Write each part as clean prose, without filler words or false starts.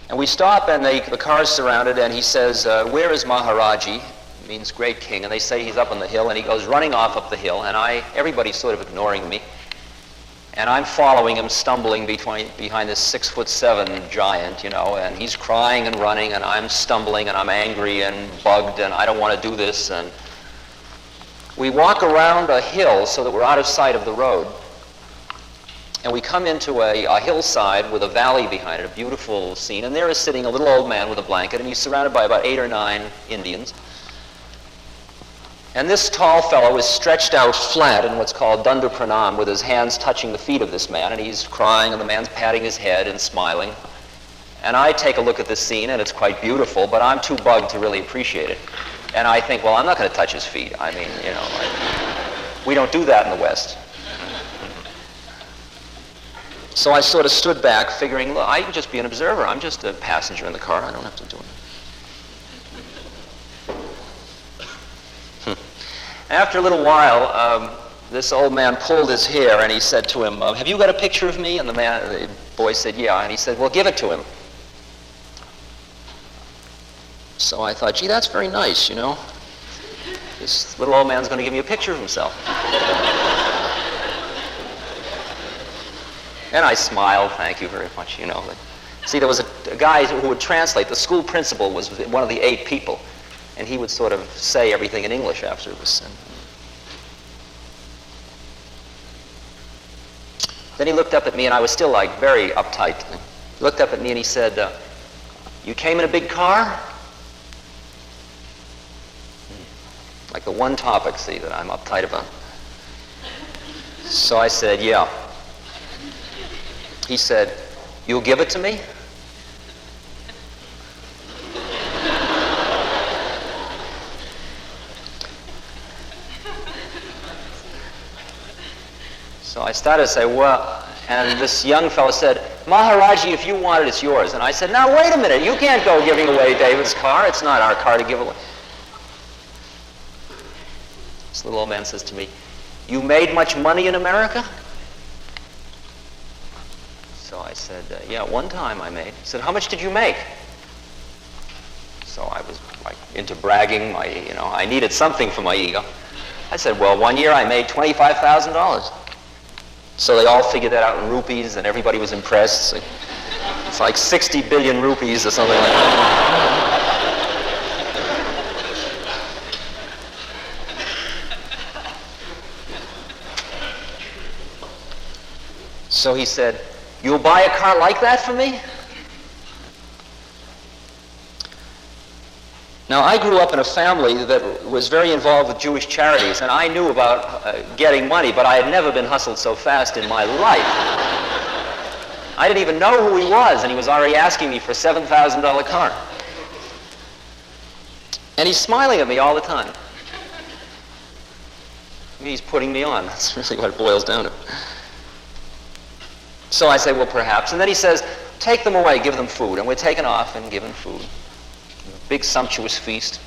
And we stop, and the car's surrounded, and he says, where is Maharaji? It means great king. And they say he's up on the hill, and he goes running off up the hill, and everybody's sort of ignoring me. And I'm following him, stumbling behind this 6'7" giant, and he's crying and running, and I'm stumbling, and I'm angry and bugged, and I don't want to do this. And we walk around a hill so that we're out of sight of the road. And we come into a hillside with a valley behind it, a beautiful scene. And there is sitting a little old man with a blanket, and he's surrounded by about 8 or 9 Indians. And this tall fellow is stretched out flat in what's called Danda Pranam, with his hands touching the feet of this man, and he's crying, and the man's patting his head and smiling. And I take a look at this scene, and it's quite beautiful, but I'm too bugged to really appreciate it. And I think, well, I'm not going to touch his feet. I mean, we don't do that in the West. So I sort of stood back, figuring, look, I can just be an observer. I'm just a passenger in the car. I don't have to do it. After a little while, this old man pulled his hair, and he said to him, have you got a picture of me? And the boy said, yeah. And he said, well, give it to him. So I thought, gee, that's very nice, This little old man's going to give me a picture of himself. And I smiled, thank you very much, See, there was a guy who would translate. The school principal was one of the 8 people, and he would sort of say everything in English after it was said. Then he looked up at me, and I was still very uptight. He looked up at me and he said, you came in a big car? Like the one topic, see, that I'm uptight about. So I said, yeah. He said, you'll give it to me? So I started to say, well, and this young fellow said, Maharaji, if you want it, it's yours. And I said, now, wait a minute. You can't go giving away David's car. It's not our car to give away. This little old man says to me, you made much money in America? So I said, yeah, one time I made. He said, how much did you make? So I was into bragging. I needed something for my ego. I said, well, one year I made $25,000. So they all figured that out in rupees, and everybody was impressed. So it's like 60 billion rupees or something like that. So he said, you'll buy a car like that for me? Now, I grew up in a family that was very involved with Jewish charities, and I knew about getting money, but I had never been hustled so fast in my life. I didn't even know who he was, and he was already asking me for a $7,000 car. And he's smiling at me all the time. He's putting me on. That's really what it boils down to. So I say, well, perhaps. And then he says, take them away, give them food. And we're taken off and given food. A big sumptuous feast.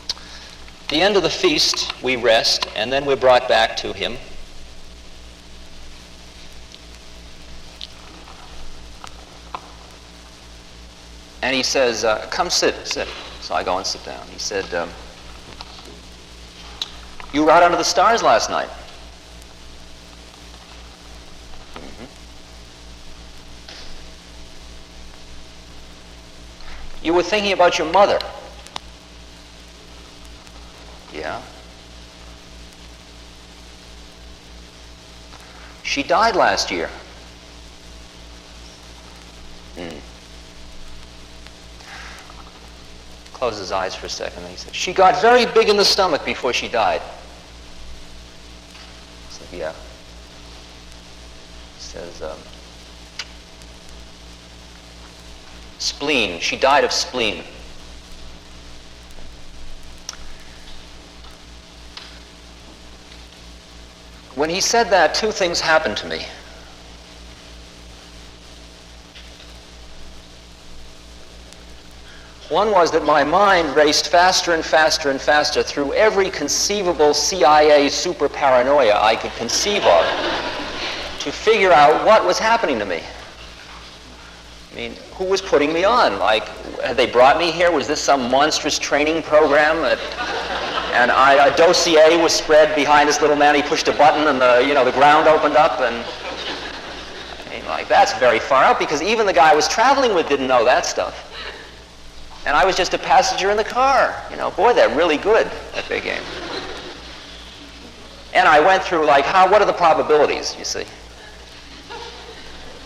At the end of the feast, we rest, and then we're brought back to him. And he says, come sit. So I go and sit down. He said, you were out under the stars last night. You were thinking about your mother. Yeah. She died last year. Closed his eyes for a second, and he said, she got very big in the stomach before she died. I said, yeah. He says, spleen. She died of spleen. When he said that, 2 things happened to me. One was that my mind raced faster and faster and faster through every conceivable CIA super paranoia I could conceive of to figure out what was happening to me. mean, who was putting me on? Like, had they brought me here? Was this some monstrous training program? And a dossier was spread behind this little man. He pushed a button, and the ground opened up, and I mean, like, that's very far out, because even the guy I was traveling with didn't know that stuff. And I was just a passenger in the car. Boy, they're really good at their game. And I went through, like, what are the probabilities, you see?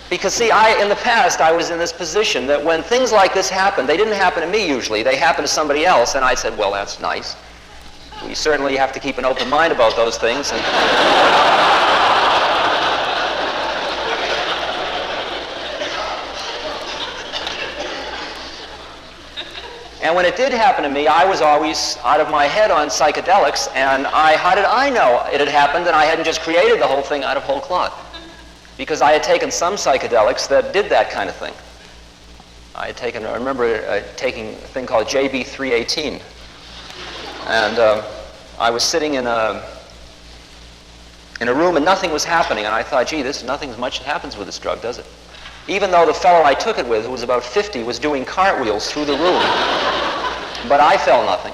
Because, see, in the past, I was in this position that when things like this happened, they didn't happen to me usually. They happened to somebody else, and I said, well, that's nice. We certainly have to keep an open mind about those things. And when it did happen to me, I was always out of my head on psychedelics, and how did I know it had happened and I hadn't just created the whole thing out of whole cloth? Because I had taken some psychedelics that did that kind of thing. I remember taking a thing called JB318. And I was sitting in a room and nothing was happening, and I thought, gee, nothing much happens with this drug, does it? Even though the fellow I took it with, who was about 50, was doing cartwheels through the room. But I felt nothing.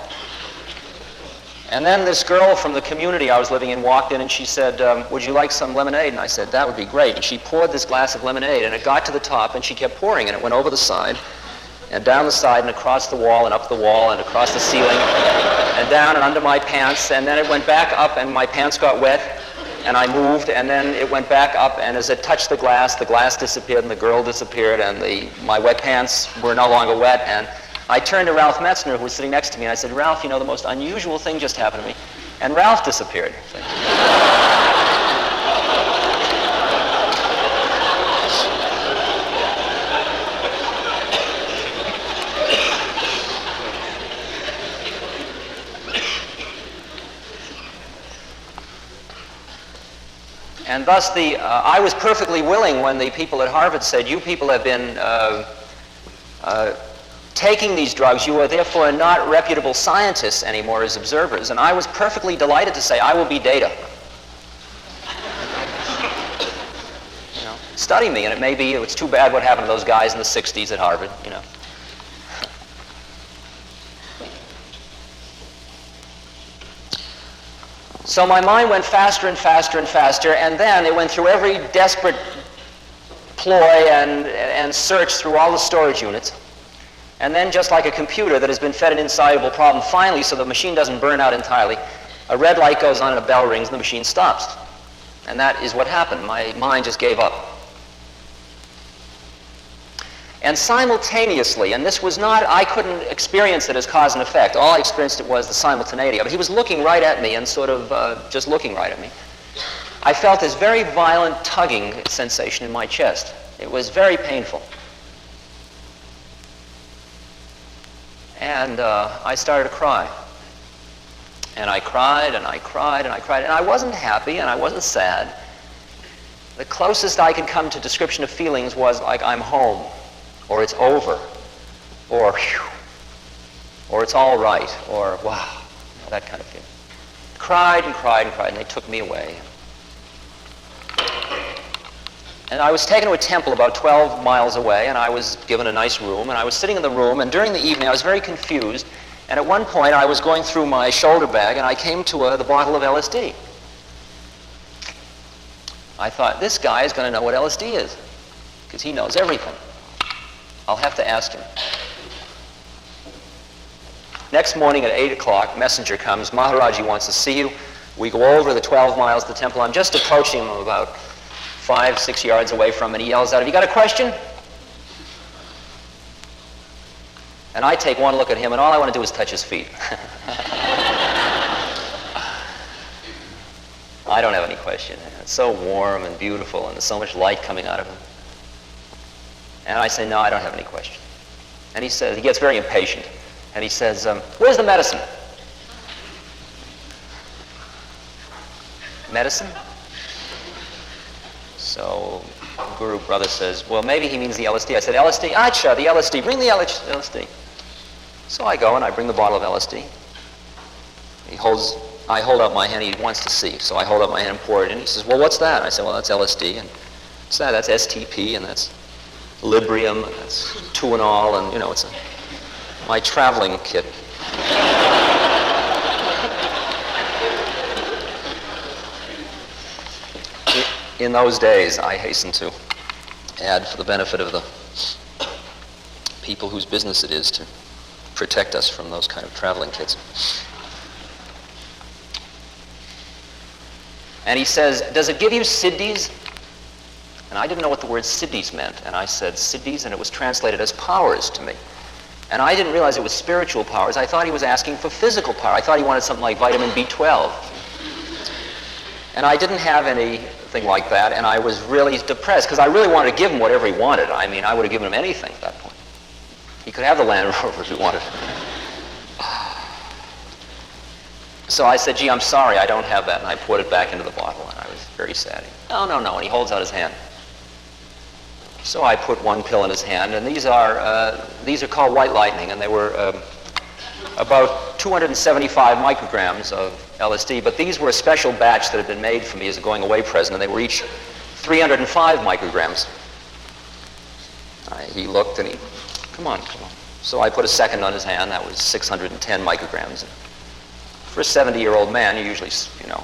And then this girl from the community I was living in walked in and she said, would you like some lemonade? And I said, that would be great. And she poured this glass of lemonade, and it got to the top, and she kept pouring, and it went over the side, and down the side, and across the wall, and up the wall, and across the ceiling, and down and under my pants, and then it went back up, and my pants got wet, and I moved, and then it went back up, and as it touched the glass disappeared, and the girl disappeared, and my wet pants were no longer wet, and I turned to Ralph Metzner, who was sitting next to me, and I said, Ralph, the most unusual thing just happened to me. And Ralph disappeared. And thus, I was perfectly willing when the people at Harvard said, you people have been taking these drugs, you are therefore not reputable scientists anymore as observers. And I was perfectly delighted to say, I will be data. Study me, and it may be, it's too bad what happened to those guys in the 60s at Harvard, So my mind went faster and faster and faster, and then it went through every desperate ploy and search through all the storage units. And then, just like a computer that has been fed an insoluble problem, finally, so the machine doesn't burn out entirely, a red light goes on and a bell rings and the machine stops. And that is what happened. My mind just gave up. And simultaneously, and this was not, I couldn't experience it as cause and effect. All I experienced it was the simultaneity of it. He was looking right at me and sort of just looking right at me. I felt this very violent tugging sensation in my chest. It was very painful. And I started to cry. And I cried, and I cried, and I cried. And I wasn't happy, and I wasn't sad. The closest I could come to description of feelings was like, I'm home, or it's over, or whew, or it's all right, or wow, that kind of feeling. Cried and cried and cried, and they took me away. And I was taken to a temple about 12 miles away, and I was given a nice room, and I was sitting in the room, and during the evening I was very confused, and at one point I was going through my shoulder bag, and I came to the bottle of LSD. I thought, this guy is going to know what LSD is, because he knows everything. I'll have to ask him. Next morning at 8 o'clock, messenger comes, Maharaji wants to see you. We go over the 12 miles to the temple. I'm just approaching him about 5-6 yards away from him, and he yells out, have you got a question? And I take one look at him, and all I want to do is touch his feet. I don't have any question. It's so warm and beautiful, and there's so much light coming out of him. And I say, no, I don't have any question. And he says, he gets very impatient, and he says, where's the medicine? Medicine? So Guru brother says, well, maybe he means the LSD. I said, LSD? Acha, the LSD. Bring the LSD. So I go and I bring the bottle of LSD. I hold out my hand. He wants to see. So I hold out my hand and pour it in. He says, well, what's that? I said, well, that's LSD. And what's that? That's STP. And that's... Librium, and it's Tuinol, and it's my traveling kit. In those days, I hasten to add, for the benefit of the people whose business it is to protect us from those kind of traveling kits. And he says, does it give you siddhis? And I didn't know what the word siddhis meant. And I said siddhis, and it was translated as powers to me. And I didn't realize it was spiritual powers. I thought he was asking for physical power. I thought he wanted something like vitamin B12. And I didn't have anything like that, and I was really depressed, because I really wanted to give him whatever he wanted. I mean, I would have given him anything at that point. He could have the Land Rover if he wanted. So I said, gee, I'm sorry, I don't have that. And I put it back into the bottle, and I was very sad. No, and he holds out his hand. So I put one pill in his hand, and these are called White Lightning, and they were about 275 micrograms of LSD, but these were a special batch that had been made for me as a going-away present, and they were each 305 micrograms. He looked, and he, come on. So I put a second on his hand. That was 610 micrograms. And for a 70-year-old man, you usually,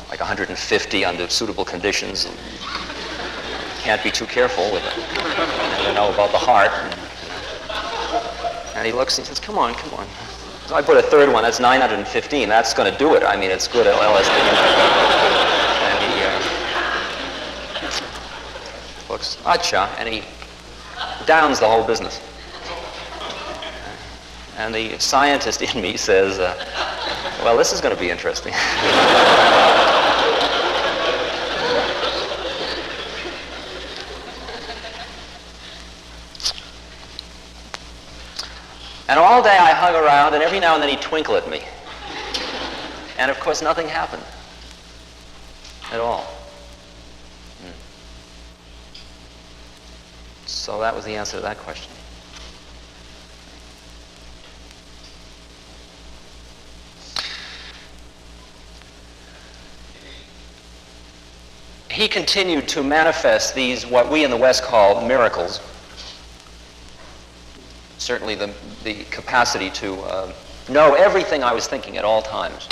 like 150 under suitable conditions. And can't be too careful with it. And about the heart. And he looks and he says, come on. So I put a third one. That's 915. That's going to do it. I mean, it's good LSD. And he looks, acha, and he downs the whole business. And the scientist in me says, well, this is going to be interesting. And all day I hung around, and every now and then he'd twinkle at me. And of course, nothing happened at all. So that was the answer to that question. He continued to manifest these, what we in the West call miracles. Certainly the capacity to know everything I was thinking at all times.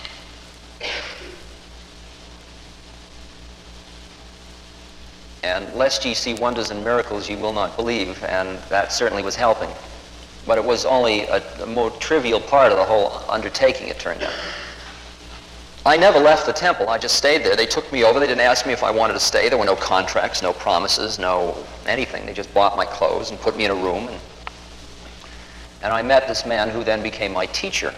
And lest ye see wonders and miracles ye will not believe, and that certainly was helping. But it was only a more trivial part of the whole undertaking, it turned out. I never left the temple. I just stayed there. They took me over. They didn't ask me if I wanted to stay. There were no contracts, no promises, no anything. They just bought my clothes and put me in a room. And I met this man who then became my teacher,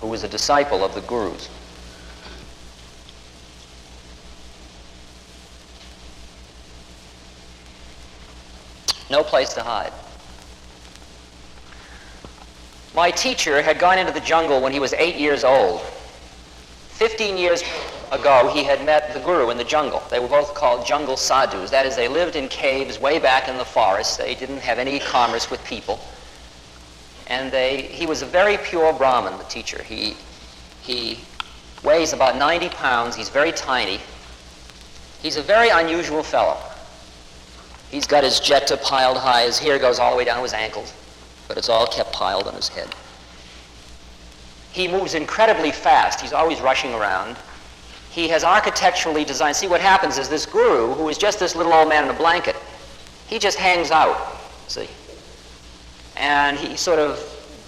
who was a disciple of the gurus. No place to hide. My teacher had gone into the jungle when he was 8 years old. 15 years ago, he had met the guru in the jungle. They were both called jungle sadhus. That is, they lived in caves way back in the forest. They didn't have any commerce with people. And he was a very pure Brahmin, the teacher. He weighs about 90 pounds. He's very tiny. He's a very unusual fellow. He's got his jeta piled high. His hair goes all the way down to his ankles, but it's all kept piled on his head. He moves incredibly fast. He's always rushing around. He has architecturally designed. See, what happens is this guru, who is just this little old man in a blanket, he just hangs out, see? And he sort of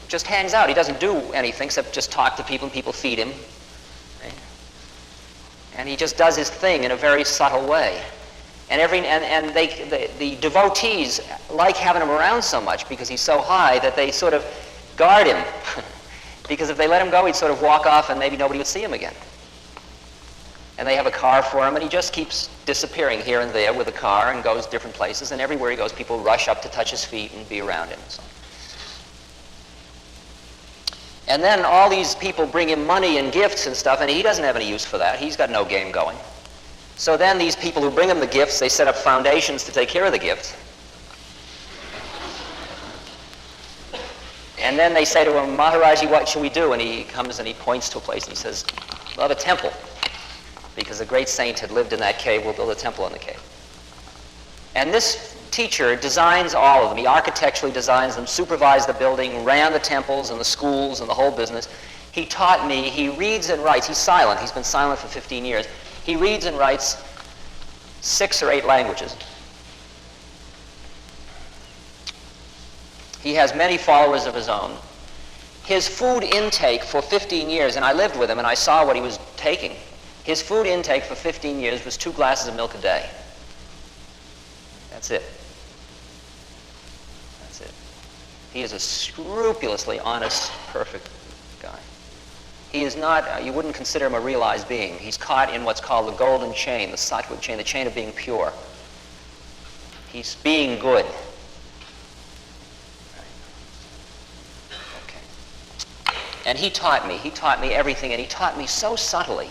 just hangs out. He doesn't do anything except just talk to people, and people feed him. And he just does his thing in a very subtle way. And the devotees like having him around so much because he's so high that they sort of guard him. Because if they let him go, he'd sort of walk off and maybe nobody would see him again. And they have a car for him, and he just keeps disappearing here and there with a car and goes different places. And everywhere he goes, people rush up to touch his feet and be around him and so on. And then all these people bring him money and gifts and stuff, and he doesn't have any use for that. He's got no game going. So then these people who bring him the gifts, they set up foundations to take care of the gifts. And then they say to him, Maharaji, what shall we do? And he comes and he points to a place and he says, we'll have a temple. Because a great saint had lived in that cave, we'll build a temple in the cave. And this teacher designs all of them. He architecturally designs them, supervised the building, ran the temples and the schools and the whole business. He taught me, he reads and writes. He's silent. He's been silent for 15 years. He reads and writes 6 or 8 languages. He has many followers of his own. His food intake for 15 years, and I lived with him and I saw what he was taking. His food intake for 15 years was 2 glasses of milk a day. That's it. That's it. He is a scrupulously honest, perfect guy. He is not, you wouldn't consider him a realized being. He's caught in what's called the golden chain, the sattvic chain, the chain of being pure. He's being good. Okay. And he taught me everything, and he taught me so subtly.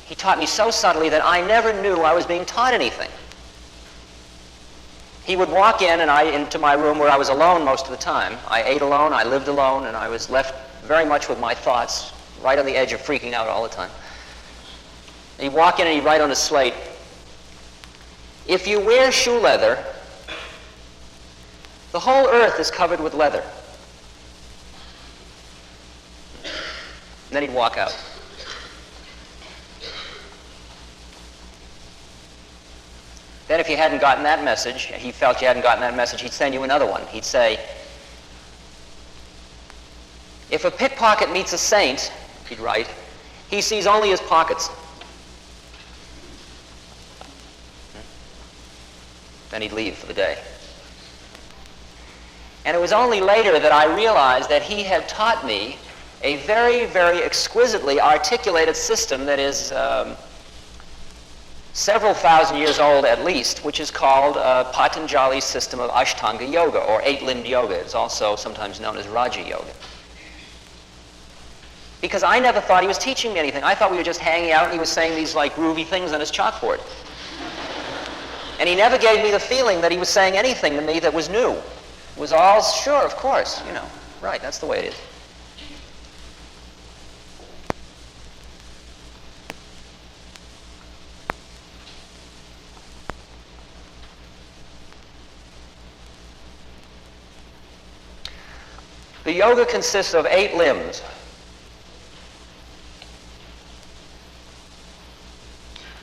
He taught me so subtly that I never knew I was being taught anything. He would walk in into my room where I was alone most of the time. I ate alone, I lived alone, and I was left very much with my thoughts, right on the edge of freaking out all the time. He'd walk in and he'd write on a slate, "If you wear shoe leather, the whole earth is covered with leather." And then he'd walk out. Then if you hadn't gotten that message, he felt you hadn't gotten that message, he'd send you another one. He'd say, "If a pickpocket meets a saint," he'd write, "he sees only his pockets." Then he'd leave for the day. And it was only later that I realized that he had taught me a very, very exquisitely articulated system that is several thousand years old at least, which is called Patanjali's system of Ashtanga Yoga, or 8-limbed yoga. It's also sometimes known as Raja Yoga. Because I never thought he was teaching me anything. I thought we were just hanging out and he was saying these like groovy things on his chalkboard. And he never gave me the feeling that he was saying anything to me that was new. It was all, sure, of course, you know, right, that's the way it is. The yoga consists of 8 limbs.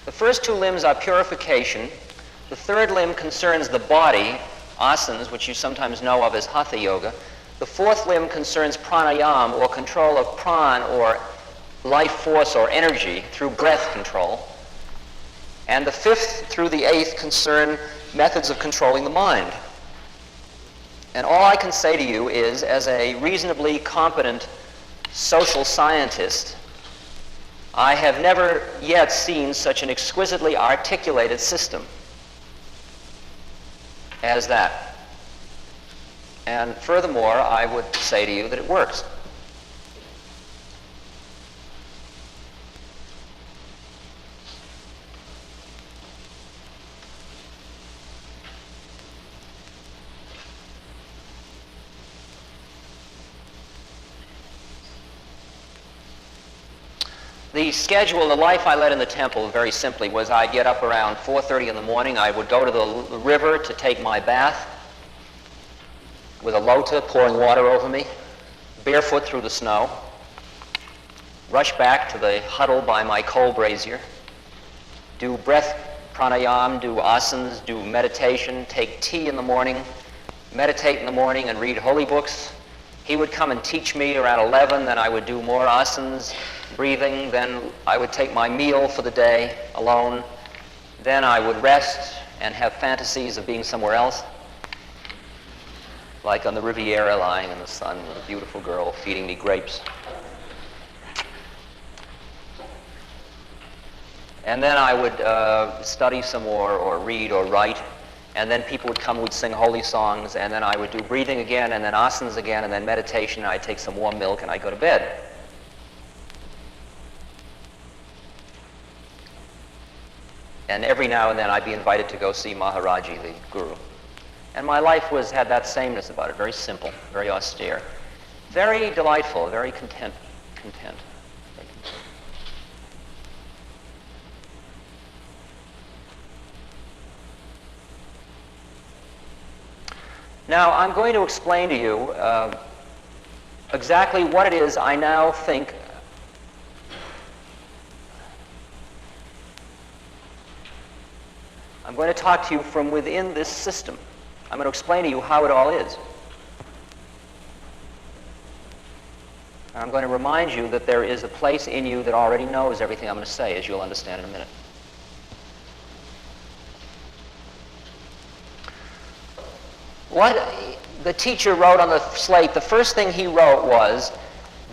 The first 2 limbs are purification. The third limb concerns the body, asanas, which you sometimes know of as hatha yoga. The fourth limb concerns pranayama, or control of pran, or life force or energy, through breath control. And the fifth through the 8th concern methods of controlling the mind. And all I can say to you is, as a reasonably competent social scientist, I have never yet seen such an exquisitely articulated system as that. And furthermore, I would say to you that it works. The schedule, the life I led in the temple, very simply, was I'd get up around 4:30 in the morning. I would go to the river to take my bath with a lota pouring water over me, barefoot through the snow, rush back to the huddle by my coal brazier, do breath pranayama, do asanas, do meditation, take tea in the morning, meditate in the morning and read holy books. He would come and teach me around 11, then I would do more asanas, breathing, then I would take my meal for the day alone, then I would rest and have fantasies of being somewhere else, like on the Riviera lying in the sun with a beautiful girl feeding me grapes. And then I would study some more, or read or write, and then people would come who would sing holy songs, and then I would do breathing again, and then asanas again, and then meditation, and I'd take some warm milk and I'd go to bed. And every now and then I'd be invited to go see Maharaji, the guru. And my life had that sameness about it, very simple, very austere, very delightful, very content. Very content. Now, I'm going to explain to you exactly what it is I now think I'm going to talk to you from within this system. I'm going to explain to you how it all is. And I'm going to remind you that there is a place in you that already knows everything I'm going to say, as you'll understand in a minute. What the teacher wrote on the slate, the first thing he wrote was,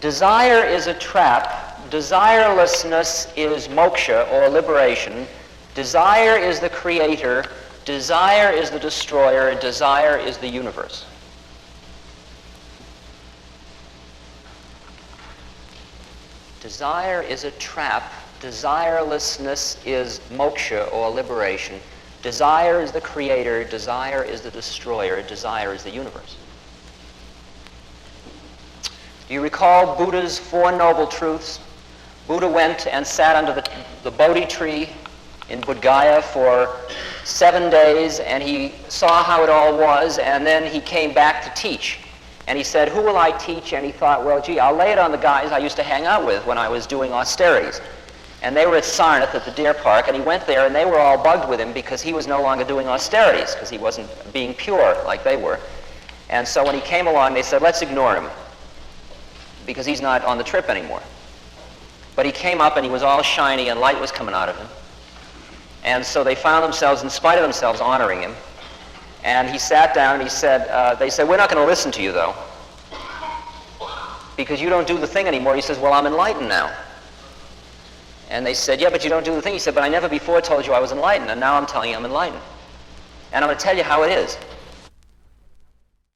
desire is a trap, desirelessness is moksha, or liberation, desire is the creator, desire is the destroyer, desire is the universe. Desire is a trap, desirelessness is moksha, or liberation, desire is the creator, desire is the destroyer, desire is the universe. Do you recall Buddha's Four Noble Truths? Buddha went and sat under the Bodhi tree in Bodh Gaya for 7 days, and he saw how it all was, and then he came back to teach. And he said, who will I teach? And he thought, well, gee, I'll lay it on the guys I used to hang out with when I was doing austerities. And they were at Sarnath at the deer park, and he went there, and they were all bugged with him because he was no longer doing austerities, because he wasn't being pure like they were. And so when he came along, they said, let's ignore him, because he's not on the trip anymore. But he came up, and he was all shiny, and light was coming out of him. And so they found themselves, in spite of themselves, honoring him. And he sat down, and he said, they said, we're not going to listen to you, though, because you don't do the thing anymore. He says, well, I'm enlightened now. And they said, yeah, but you don't do the thing. He said, but I never before told you I was enlightened, and now I'm telling you I'm enlightened. And I'm going to tell you how it is.